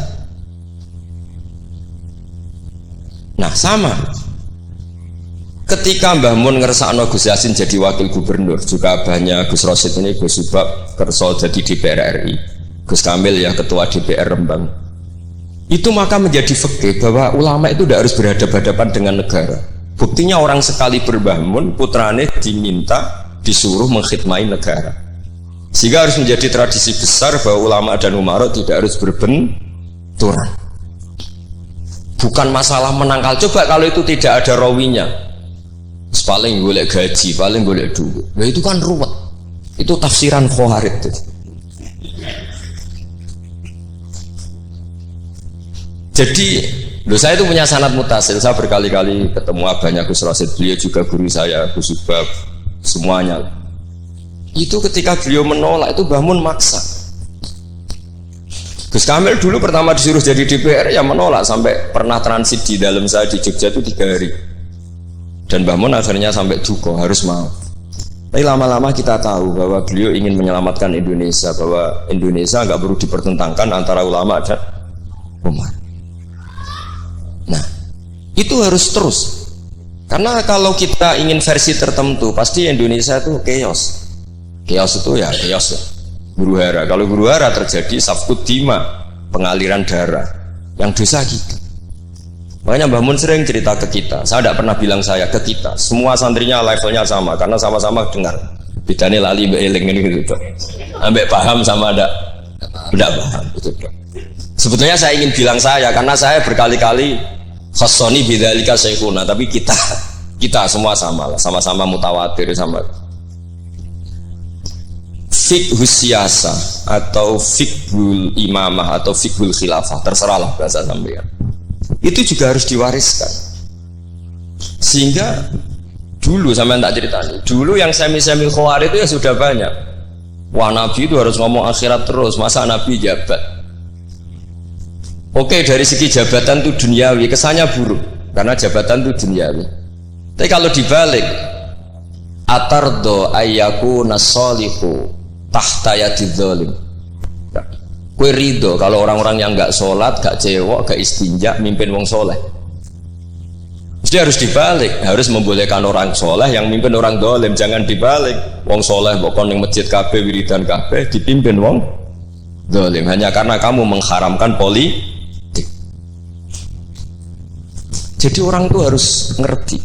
[SPEAKER 2] Nah sama, ketika Mbah Mun ngersakno Gus Yasin jadi wakil gubernur, juga abahnya Gus Rosid ini Gus Subak kerso jadi DPR RI, Gus Kamil ya ketua DPR Rembang. Itu maka menjadi fikih bahwa ulama itu tidak harus berhadapan-hadapan dengan negara. Buktinya orang sekali Mbah Mun, putrane diminta disuruh mengkhidmati negara. Sehingga harus menjadi tradisi besar bahwa ulama dan umarok tidak harus berbenturan. Bukan masalah menangkal. Coba kalau itu tidak ada rawinya, paling golek gaji, paling golek duit, nah itu kan ruwet. Itu tafsiran Khawarij. Jadi saya itu punya sanad mutasil. Saya berkali-kali ketemu abahnya Gus Rosid, beliau juga guru saya, Gus Subab, semuanya. Itu ketika beliau menolak itu Mbah Mun maksa. Gus Kamil dulu pertama disuruh jadi DPR ya menolak, sampai pernah transit di dalam saya di Jogja itu 3 hari. Dan Mbah Mun akhirnya sampai duka harus mau. Tapi lama-lama kita tahu bahwa beliau ingin menyelamatkan Indonesia, bahwa Indonesia nggak perlu dipertentangkan antara ulama dan umat. Nah, itu harus terus. Karena kalau kita ingin versi tertentu, pasti Indonesia itu chaos. Chaos itu ya chaos ya. Guru hara. Kalau guru hara terjadi safkut dima, pengaliran darah, yang dosa kita. Makanya Mbah Mun sering cerita ke kita. Saya tidak pernah bilang saya, ke kita. Semua santrinya levelnya sama, karena sama-sama dengar. Bedanya lali mbak eling ini gitu. Ambek paham sama tidak paham. Gitu. Sebetulnya saya ingin bilang saya, karena saya berkali-kali khasoni bidzalika syekhuna, tapi kita semua sama lah, sama-sama mutawatir sama. Fiqhus siyasa atau fiqhul imamah atau fiqhul khilafah, terserahlah bahasa sampean. Itu juga harus diwariskan. Sehingga dulu sampean tak ceritani, dulu yang semi-semi Khawarij itu ya sudah banyak. Wah Nabi itu harus ngomong akhirat terus, masa Nabi jabat. Oke, dari segi jabatan itu duniawi, kesannya buruk karena jabatan itu duniawi. Tapi kalau dibalik, atardo ayyaku nasolihu tahta yadidz zalim. Kue ridho kalau orang-orang yang nggak sholat, nggak cewek, nggak istinja, mimpin wong soleh. Jadi harus dibalik, harus membolehkan orang soleh yang mimpin orang dolim. Jangan dibalik, wong soleh pokoknya yang masjid kabeh, wiridan kabeh, dipimpin wong zalim, hanya karena kamu mengharamkan politik. Jadi orang itu harus ngerti.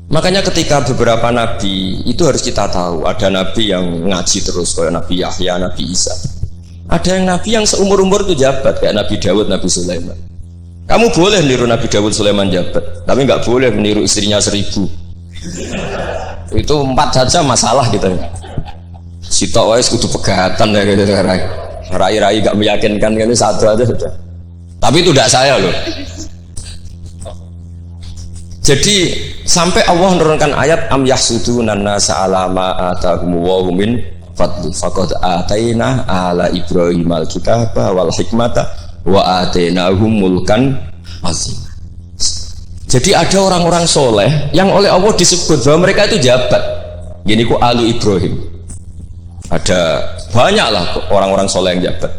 [SPEAKER 2] Makanya ketika beberapa nabi itu harus kita tahu, ada nabi yang ngaji terus kayak Nabi Yahya, Nabi Isa. Ada yang nabi yang seumur-umur itu jabat kayak Nabi Dawud, Nabi Sulaiman. Kamu boleh meniru Nabi Dawud, Sulaiman jabat, tapi nggak boleh meniru istrinya 1000. Itu 4 saja masalah gitu. Sitok wae kudu pegatan ya gitu. Rai-rai gak meyakinkan kan, satu aja sudah. Tapi itu tidak saya loh. Jadi sampai Allah menurunkan ayat am yahsudunan nasa ala ma atakum wa min fadli faqad ataina ala Ibrahim al-kitaba wal hikmata wa atainahum mulkan azim. Jadi ada orang-orang soleh yang oleh Allah disebut bahwa mereka itu jabat. Gini ku alu Ibrahim. Ada banyaklah orang-orang soleh yang jabat.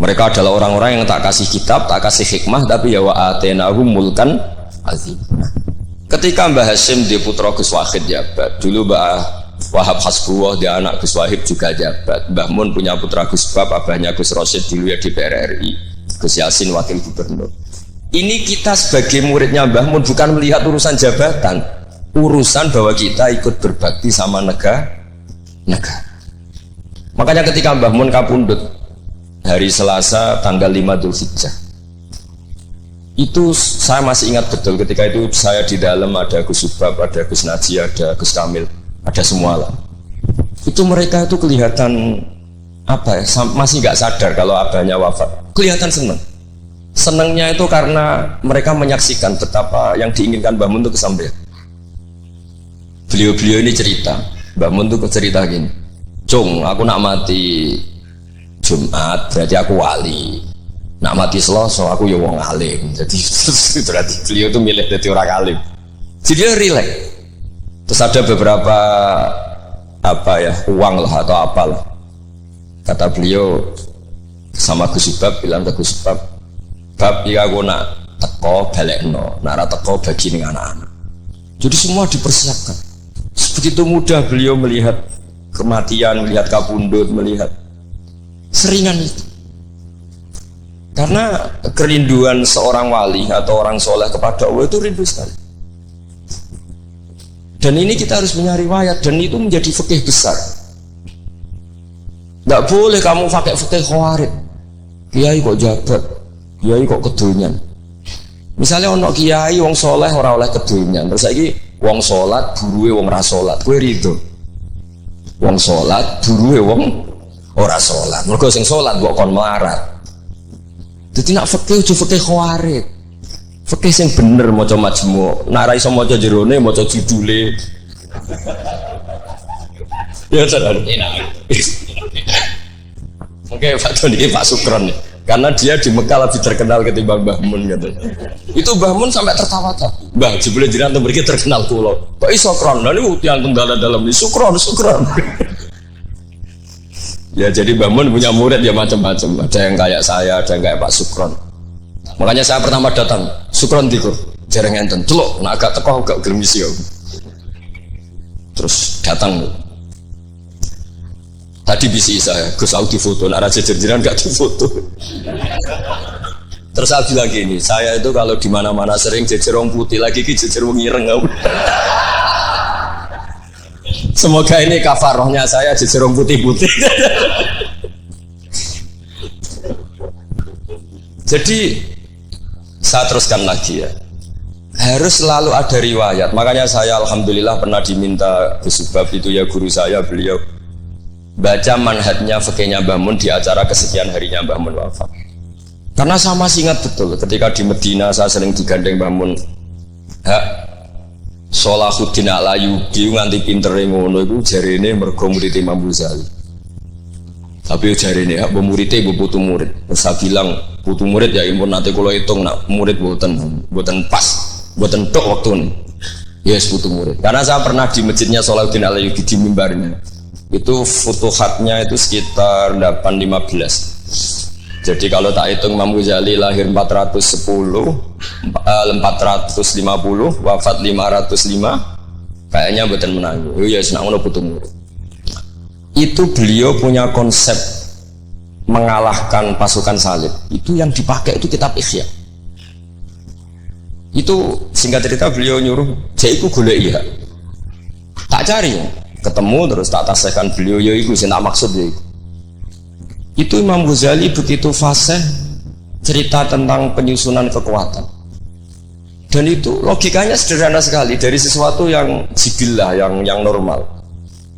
[SPEAKER 2] Mereka adalah orang-orang yang tak kasih kitab, tak kasih hikmah, tapi ya wa atainahum mulkan azim. Ketika Mbah Hasyim dia putra Gus Wahid jabat, dulu Mbah Wahab Hasbuwah dia anak Gus Wahid juga jabat, Mbah Mun punya putra Gus Bab, abahnya Gus Rosyid dulu ya DPR RI, Gus Yasin wakil gubernur. Ini kita sebagai muridnya Mbah Mun bukan melihat urusan jabatan, urusan bahwa kita ikut berbakti sama negara. Makanya ketika Mbah Mun kapundhut hari Selasa tanggal 5 Dzulhijjah, itu saya masih ingat betul. Ketika itu saya di dalam, ada Gus Subab, ada Gus Naji, ada Gus Kamil, ada semua lah. Itu mereka itu kelihatan apa ya, masih nggak sadar kalau abahnya wafat. Kelihatan senang. Senangnya itu karena mereka menyaksikan betapa yang diinginkan Mbah Mun itu kesampaian. Beliau-beliau ini cerita, Mbah Mun itu cerita gini, Cung, aku nak mati Jumat berarti aku wali. Nak mati Selasa aku ya wong alim. Jadi berarti beliau itu milih jadi orang alim. Jadi dia relax. Terus ada beberapa apa ya, uang lah atau apalah. Kata beliau sama Gus Subab, bilang ke Gus Subab, bab iki aku nak teko balekno, nak ora teko bagi ning anak-anak. Jadi semua dipersiapkan. Begitu mudah beliau melihat kematian, melihat kapundhut, melihat seringan itu. Karena kerinduan seorang wali atau orang soleh kepada Allah itu rindu sekali. Dan ini kita harus punya riwayat, dan itu menjadi fikih besar. Tidak boleh kamu pakai fikih khawarij. Kiai kok jabat, kiai kok kedonyan. Misalnya ono kiai wong soleh ora oleh kedonyan, terus lagi wong solat buruwe wong ra solat, kowe rido. Wong solat buruwe wong ora solat, mergo sing solat kok kon melarat. Jadi nak fikih aja fikih khawarij. Fikih sing bener maca majmu'. Nak ra iso maca jerone maca judule. Ya sadar. Oke, Pak Doni, Pak Sukron. Karena dia di Mekah lebih terkenal ketimbang Mbah Mun gitu. Itu Mbah Mun sampai tertawa-tawa. Mbah, jebule jenengan teng mriki terkenal kula. Kok iso kron? Lha niku tiyang tunggal dalam iki Sukron. Ya jadi Mbah Mun punya murid ya macam-macam. Ada yang kayak saya, ada yang kayak Pak Sukron. Makanya saya pertama datang, Sukron dikur, jarang enten, celok, nak agak teko agak gelem isi aku. Terus datang. Tadi bisi saya, Gus aku difoto, nak raja jerjeran gak difoto. Terus saya bilang gini, saya itu kalau di mana-mana sering jejer wong putih, lagi ki jejer wong ireng aku. Semoga ini kafarohnya saya jejer wong putih-putih. Jadi saya teruskan lagi ya, harus selalu ada riwayat. Makanya saya alhamdulillah pernah diminta Gus Subab itu ya guru saya, beliau baca manhajnya fikihnya Mbah Mun di acara kesekian harinya Mbah Mun wafat. Karena saya masih ingat betul ketika di Medina saya sering digandeng Mbah Mun. Hak Sholahuddin Al-Ayyubi nganti pinter ngono iku jarene mergo murid Imam Ghazali. Tapi jarene hak murid ibu putu murid. Terus saya bilang putu murid ya impun nanti kalau hitung nak murid buatan pas, buatan tok waktu ini. Yes putu murid. Karena saya pernah di masjidnya Sholahuddin Al-Ayyubi di mimbarnya. Itu futuhatnya itu sekitar 815. Jadi kalau tak hitung Imam Ghazali lahir 410, 450, wafat 505, kayaknya buatan menang. Oh ya senang putu murid. Itu beliau punya konsep mengalahkan pasukan salib itu yang dipakai itu kitab Ihya. Itu singkat cerita beliau nyuruh jaiku golek ya, tak cari ketemu terus tak tasihkan beliau ya itu sih tak maksud ya itu Imam Ghazali begitu fasih cerita tentang penyusunan kekuatan dan itu logikanya sederhana sekali dari sesuatu yang jibillah yang normal.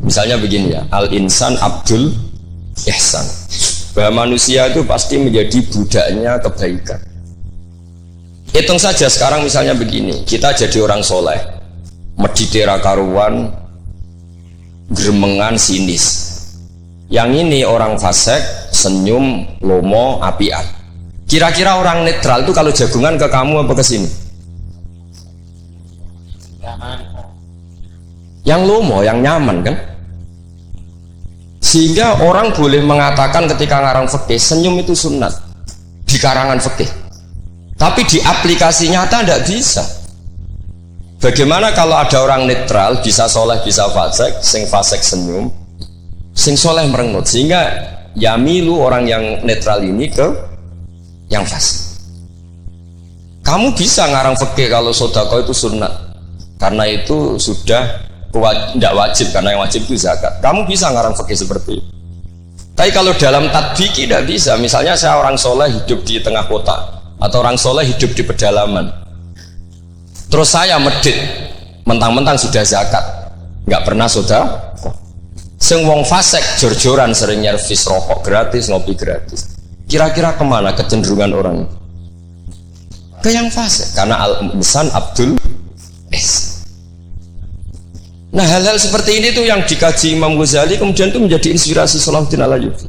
[SPEAKER 2] Misalnya begini ya, al-insan abdul ihsan, bahwa manusia itu pasti menjadi budaknya kebaikan. Hitung saja sekarang misalnya begini, kita jadi orang soleh, meditera karuan, gremengan sinis. Yang ini orang fasik, senyum, lomo, apian. Kira-kira orang netral itu kalau jagungan ke kamu apa ke sini? Yang lomo, yang nyaman kan? Sehingga orang boleh mengatakan ketika ngarang fikih, senyum itu sunat di karangan fikih. Tapi di aplikasi nyata tidak bisa. Bagaimana kalau ada orang netral, bisa soleh, bisa fasik, sing fasik senyum, sing soleh merengut, sehingga yamilu orang yang netral ini ke yang fasik. Kamu bisa ngarang fikih kalau sedekah itu sunat, karena itu sudah tidak wajib, karena yang wajib itu zakat. Kamu bisa ngarang fikih seperti itu. Tapi kalau dalam tatbiki tidak bisa. Misalnya saya orang soleh hidup di tengah kota, atau orang soleh hidup di pedalaman, terus saya medit mentang-mentang sudah zakat, nggak pernah sudah. Sing wong fasik jor-joran sering nyervis rokok gratis, ngopi gratis. Kira-kira kemana kecenderungan orang? Ke yang fasik, karena al-insan abdul ihsan. Nah hal-hal seperti ini tuh yang dikaji Imam Ghazali kemudian itu menjadi inspirasi Salahuddin Al-Ayyubi.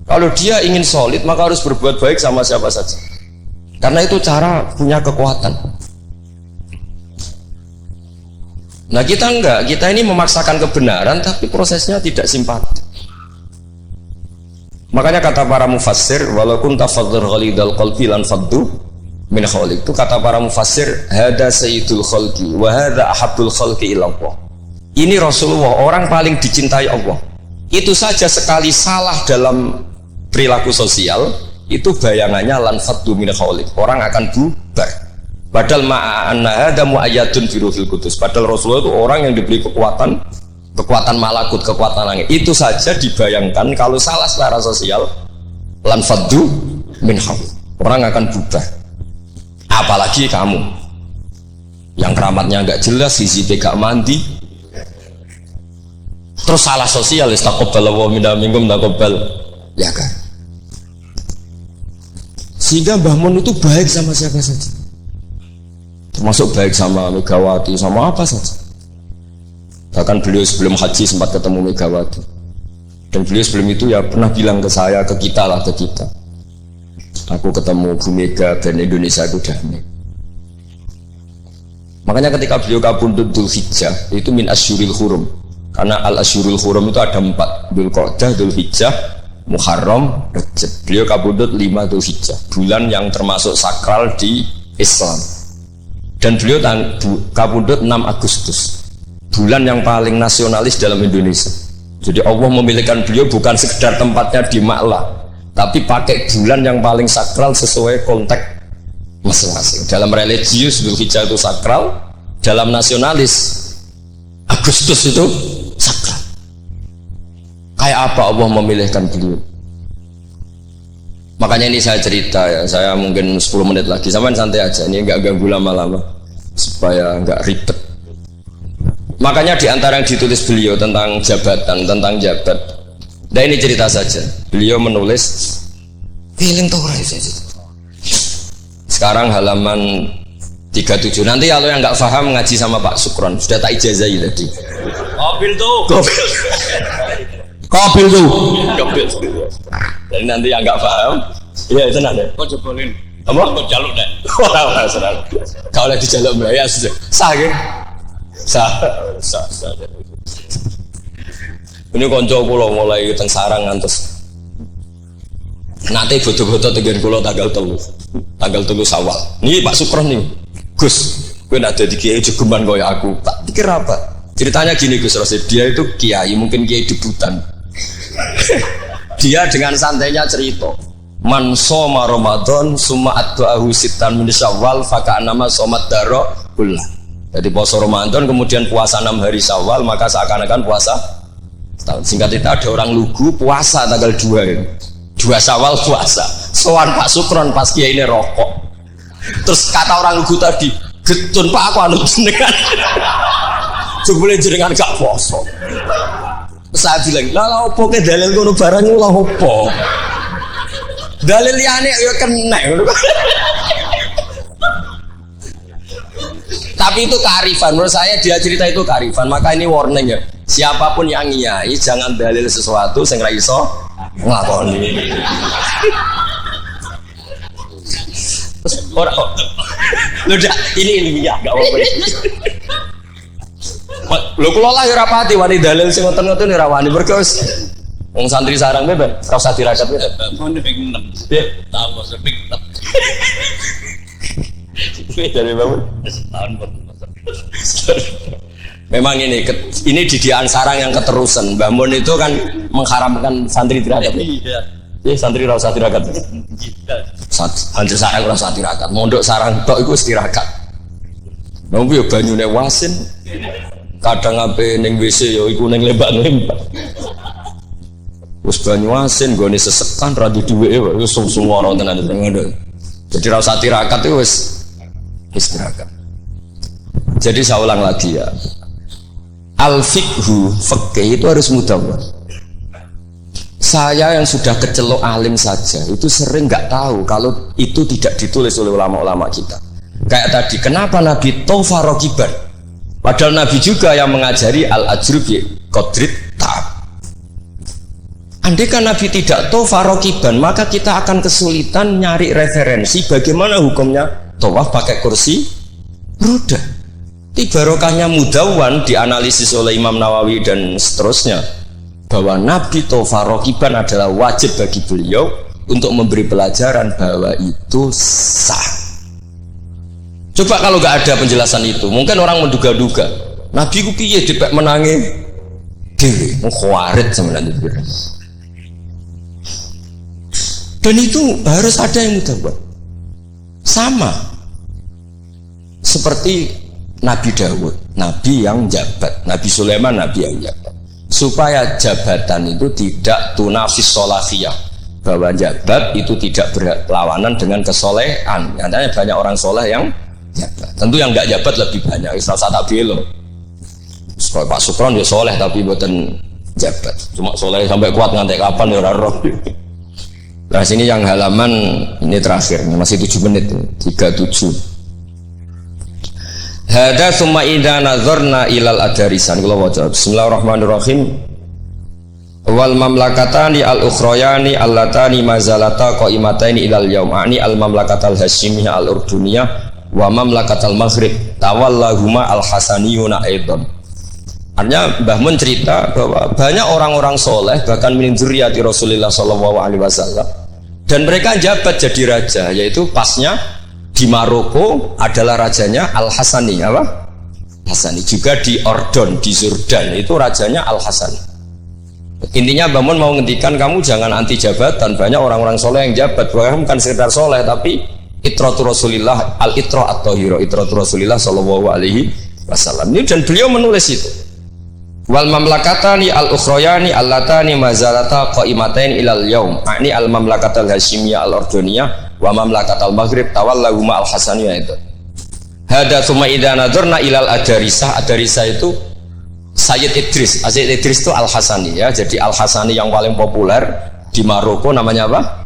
[SPEAKER 2] Kalau dia ingin solid maka harus berbuat baik sama siapa saja, karena itu cara punya kekuatan. Nah kita enggak, kita ini memaksakan kebenaran tapi prosesnya tidak simpati. Makanya kata para mufassir, walaupun tafadzur ghalidal qalbi lan faddu min khaliq, itu kata para mufassir, hada sayyidul khalqi wa hada ahabbul khalqi ila Allah. Ini Rasulullah, orang paling dicintai Allah. Itu saja sekali salah dalam perilaku sosial, itu bayangannya lan faddu min khaliq, orang akan bubar. Padahal ma'anna hada muayyadun fi ruhil qudus. Padahal Rasulullah itu orang yang diberi kekuatan malakut, kekuatan langit. Itu saja dibayangkan kalau salah secara sosial, lan faddu min khaliq, orang akan bubar. Apalagi kamu yang keramatnya enggak jelas, sisi gak mandi, terus salah sosial, istaqabbalallahu minna minkum taqabbal, ya kan? Sehingga Mbah Mun itu baik sama siapa saja, termasuk baik sama Megawati, sama apa saja. Bahkan beliau sebelum haji sempat ketemu Megawati, dan beliau sebelum itu ya pernah bilang ke saya, ke kita lah, ke kita, aku ketemu Bu Mega dan Indonesia itu damai. Makanya ketika beliau kabundut Dzulhijjah, itu min asyuril hurum, karena al asyurul hurum itu ada 4, Dzulqa'dah, Dzulhijjah, Muharram, Rajab. Beliau kabundut 5 Dzulhijjah, bulan yang termasuk sakral di Islam. Dan beliau kabundut 6 Agustus, bulan yang paling nasionalis dalam Indonesia. Jadi Allah memilihkan beliau bukan sekedar tempatnya di Ma'la, tapi pakai bulan yang paling sakral sesuai konteks masing-masing. Dalam religius Dzulhijjah itu sakral, dalam nasionalis Agustus itu sakral. Kayak apa Allah memilihkan beliau? Makanya ini saya cerita ya, saya mungkin 10 menit lagi, sampai santai aja, ini nggak ganggu lama-lama supaya nggak ribet. Makanya diantara yang ditulis beliau tentang jabatan, tentang jabat, nah ini cerita saja. Beliau menulis feeling tuh sekarang halaman 37. Nanti kalau yang nggak paham ngaji sama Pak Sukron, sudah tak ijazahi tadi. Kobil tuh. Jadi nanti yang nggak paham, iya itu nanti.
[SPEAKER 3] Kau jebolin.
[SPEAKER 2] Apa?
[SPEAKER 3] Kau jaluk deh.
[SPEAKER 2] Orang serang. Kau lagi jaluk Melayu sudah. Sah kan? Sah. Ini konco kulo mulai teng sarang ngantos. Nanti foto-foto tegen kulo tanggal 3 Syawal. Nih Pak Sukron nih. Gus, gue nak jadi kiai jegeman kaya aku. Tak pikir apa? Ceritanya gini Gus Rosid, dia itu kiai, mungkin kiai debutan. Dia dengan santainya cerita, man soma Ramadan summa addu'ahu sitan min Syawal faka'annama somat daro kullah. Jadi puasa Ramadan kemudian puasa 6 hari Syawal maka seakan-akan puasa setahun. Singkat cerita ada orang lugu puasa tanggal 2 ini. 2 Syawal puasa. Sowan Pak Sukron pas kiai ini rokok. Terus kata orang lugu tadi, "Getun Pak aku anu jenengan." Jebule jenengan gak poso. Saya bilang, "Lah opo ke dalil ngono barang lha opo?" Dalil liyane ya kena. Tapi itu kearifan, menurut saya dia cerita itu kearifan. Maka ini warning ya. Siapapun yang ngiyai jangan dalil sesuatu sing ra iso nglakoni. Ora kok. Udah, ini ilmiah enggak apa-apa. Lho kula lah ora pati wani dalil sing ngoten-ngoten ora wani mergo wong santri sarang beben ora usah dirakat wis. Ngono ping 6. Piye? Tahu sepik. Dari bangun setahun memang ini didikan sarang yang keterusan. Mbah Mun itu kan mengharamkan santri tirakat. Iya, santri ora usah tirakat. Santri sarang ora usah tirakat. Mondok sarang tok iku tirakat. Nang yo banyune wasin. Kadang ape ning WC yo iku ning lembak-lembak. Wis banyu wasin gone sesekan ra duweke wis sumsumara tenan ngono. Jadi ora usah tirakat itu wis istirahat. Jadi saya ulang lagi ya, al-fiqhu fikih itu harus mudawwan. Saya yang sudah kecelok alim saja itu sering nggak tahu kalau itu tidak ditulis oleh ulama-ulama kita. Kayak tadi, kenapa Nabi tofa rokiban? Padahal Nabi juga yang mengajari al-ajru bi qadrit ta'ab. Andai kan Nabi tidak tofa rokiban, maka kita akan kesulitan nyari referensi bagaimana hukumnya tawaf pakai kursi roda. Barokahnya mudawwan dianalisis oleh Imam Nawawi dan seterusnya bahwa Nabi tawaf rokiban adalah wajib bagi beliau untuk memberi pelajaran bahwa itu sah. Coba kalau nggak ada penjelasan itu, mungkin orang menduga-duga Nabi ku piye dipek menangi dhewe mukhawarid sebenarnya. Dan itu harus ada yang mudawwan. Sama seperti Nabi Dawud, Nabi yang jabat, Nabi Sulaiman, Nabi yang jabat, supaya jabatan itu tidak tunafis solafiyah, bahwa jabat itu tidak berlawanan dengan kesolehan. Katanya banyak orang soleh yang jabat, tentu yang nggak jabat lebih banyak. Isra tak belo, Pak Sukron ya soleh tapi buatan jabat, cuma soleh sampai kuat ngantek kapan ya roh. Nah sini yang halaman ini terakhir, masih 7 menit, 37. Hada summa idza nazarna ilal adarisan. Kalau wajah Bismillahirrahmanirrahim. Wal mamlakatani al ukhrayani allatani mazalata qaimataini ilal yaum ani al mamlakatal hasyimiyah al urduniyah wa mamlakatal maghrib tawallahuma al hasaniyuna aidan. Artinya Mbah Mun cerita bahwa banyak orang-orang soleh bahkan min dzurriyyati Rasulullah sallallahu alaihi wasallam dan mereka jabat jadi raja, yaitu pasnya di Maroko adalah rajanya Al-Hasani apa? Hasani. Juga di Ordon di Jordan itu rajanya Al-Hasani. Intinya Mbah Mun mau ngendikan kamu jangan anti jabatan, banyak orang-orang soleh yang jabat, bahkan bukan sekedar soleh tapi itratu Rasulillah al-itra at-tahira, itratu Rasulillah sallallahu alaihi wasallam. Ini dan beliau menulis itu. Wal mamlakatani al ukhrayani allatani mazalata qaimatain ilal yaum ani al mamlakatal hasyimiyah al ordoniyah wa mamlakatal maghrib tawallahuma al hasaniyah itu. Hada summa idza nadzarna ilal adarisah. Adarisah itu Sayyid Idris. Sayyid Idris itu al Hasani ya. Jadi al Hasani yang paling populer di Maroko namanya apa?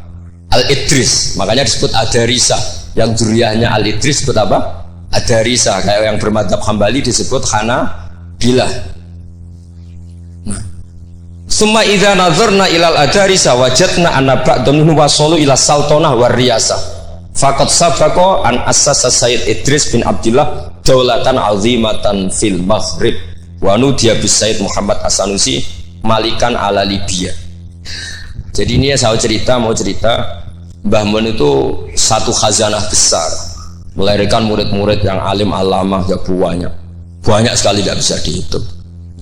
[SPEAKER 2] Al Idris. Makanya disebut Adarisah. Yang dzurriyyahnya Al Idris disebut apa? Adarisah. Kayak yang bermadzhab Hambali disebut Hanabilah. Summa idza nazarna ilal adarisa wajadna anna ba'dhum wasalu ila sultanah war riyasah faqad sabaqa an assasa Sayyid Idris bin Abdullah daulatan azimatan fil maghrib wa nudiya bis Sayyid Muhammad As-Sanusi malikan ala Libya. Jadi ini saya mau cerita Mbah Mun itu satu khazanah besar, melahirkan murid-murid yang alim alamah ya banyak sekali tidak bisa dihitung,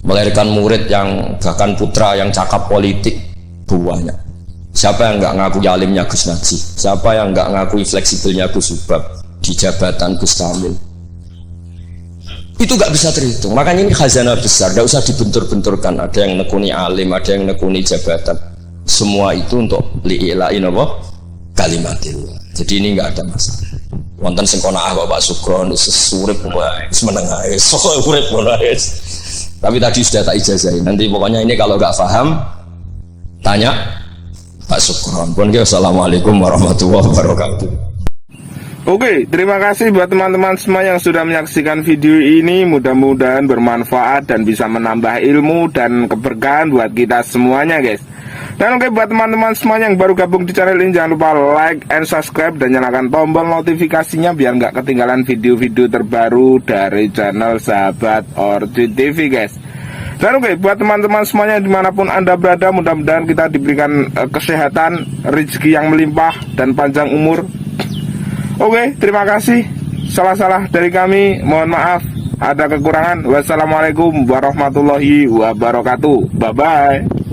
[SPEAKER 2] melahirkan murid yang bahkan putra yang cakap politik banyak. Siapa yang nggak ngakui alimnya Gus Najib? Siapa yang nggak ngakui fleksibelnya Gus Subab di jabatan Gus Kamil? Itu nggak bisa terhitung. Makanya ini khazanah besar, tidak usah dibentur-benturkan. Ada yang nekuni alim, ada yang nekuni jabatan. Semua itu untuk li'ilain apa? Kalimatillah. Jadi ini nggak ada masalah. Wonten sing kono kok Pak Sugron sesurip wae, menengah sok urip wae. Tapi tadi sudah tak ijazahin. Nanti pokoknya ini kalau nggak paham tanya Pak Sugron. Assalamualaikum warahmatullahi wabarakatuh.
[SPEAKER 3] Oke, terima kasih buat teman-teman semua yang sudah menyaksikan video ini. Mudah-mudahan bermanfaat dan bisa menambah ilmu dan keberkahan buat kita semuanya, guys. Dan oke, buat teman-teman semua yang baru gabung di channel ini, jangan lupa like and subscribe dan nyalakan tombol notifikasinya biar nggak ketinggalan video-video terbaru dari channel Sahabat Orchid TV, guys. Dan oke, buat teman-teman semuanya dimanapun Anda berada, mudah-mudahan kita diberikan kesehatan, rezeki yang melimpah, dan panjang umur. Oke, terima kasih. Salah-salah dari kami, mohon maaf. Ada kekurangan. Wassalamualaikum warahmatullahi wabarakatuh. Bye-bye.